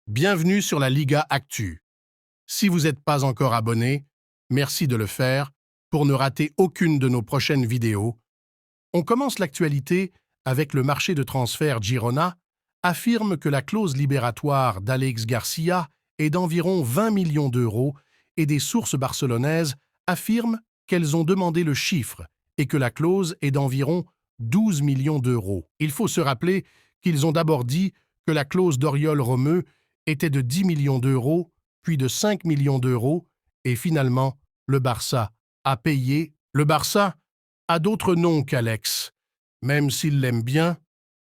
Bienvenue sur la Liga Actu. Si vous n'êtes pas encore abonné, merci de le faire pour ne rater aucune de nos prochaines vidéos. On commence l'actualité avec le marché de transfert Girona affirme que la clause libératoire d'Alex Garcia est d'environ 20 millions d'euros et des sources barcelonaises affirment qu'elles ont demandé le chiffre et que la clause est d'environ 12 millions d'euros. Il faut se rappeler qu'ils ont d'abord dit que la clause d'Oriol Romeu était de 10 millions d'euros, puis de 5 millions d'euros, et finalement, le Barça a payé. Le Barça a d'autres noms qu'Alex, même s'il l'aime bien,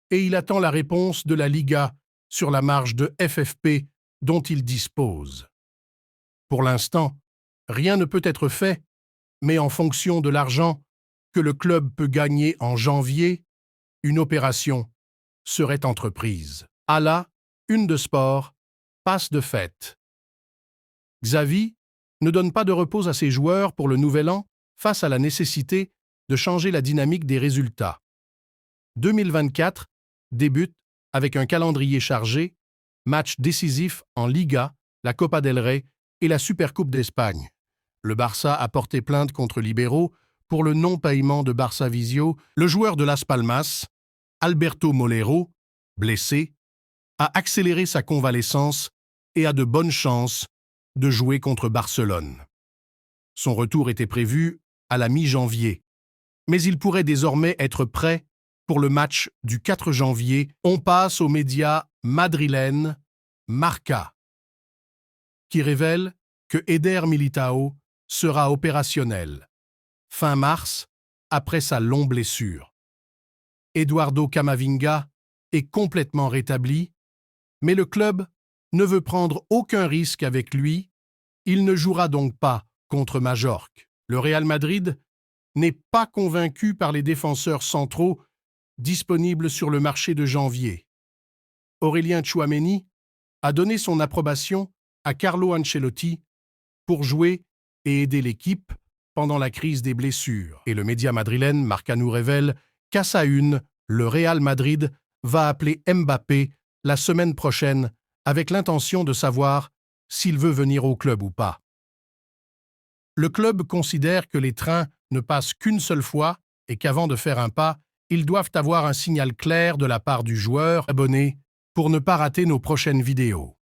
et il attend la réponse de la Liga sur la marge de FFP dont il dispose. Pour l'instant, rien ne peut être fait, mais en fonction de l'argent que le club peut gagner en janvier, une opération serait entreprise. À la une de sport, passe de fête. Xavi ne donne pas de repos à ses joueurs pour le nouvel an face à la nécessité de changer la dynamique des résultats. 2024 débute avec un calendrier chargé, match décisif en Liga, la Copa del Rey et la Supercoupe d'Espagne. Le Barça a porté plainte contre Libero pour le non-paiement de Barça Visio. Le joueur de Las Palmas, Alberto Molero, blessé, a accéléré sa convalescence et a de bonnes chances de jouer contre Barcelone. Son retour était prévu à la mi-janvier, mais il pourrait désormais être prêt pour le match du 4 janvier. On passe aux médias madrilènes Marca, qui révèle que Eder Militao sera opérationnel fin mars après sa longue blessure. Eduardo Camavinga est complètement rétabli, mais le club ne veut prendre aucun risque avec lui. Il ne jouera donc pas contre Majorque. Le Real Madrid n'est pas convaincu par les défenseurs centraux disponibles sur le marché de janvier. Aurélien Tchouaméni a donné son approbation à Carlo Ancelotti pour jouer et aider l'équipe pendant la crise des blessures. Et le média madrilène Marca nous révèle qu'à sa une, le Real Madrid va appeler Mbappé la semaine prochaine avec l'intention de savoir s'il veut venir au club ou pas. Le club considère que les trains ne passent qu'une seule fois et qu'avant de faire un pas, ils doivent avoir un signal clair de la part du joueur abonné pour ne pas rater nos prochaines vidéos.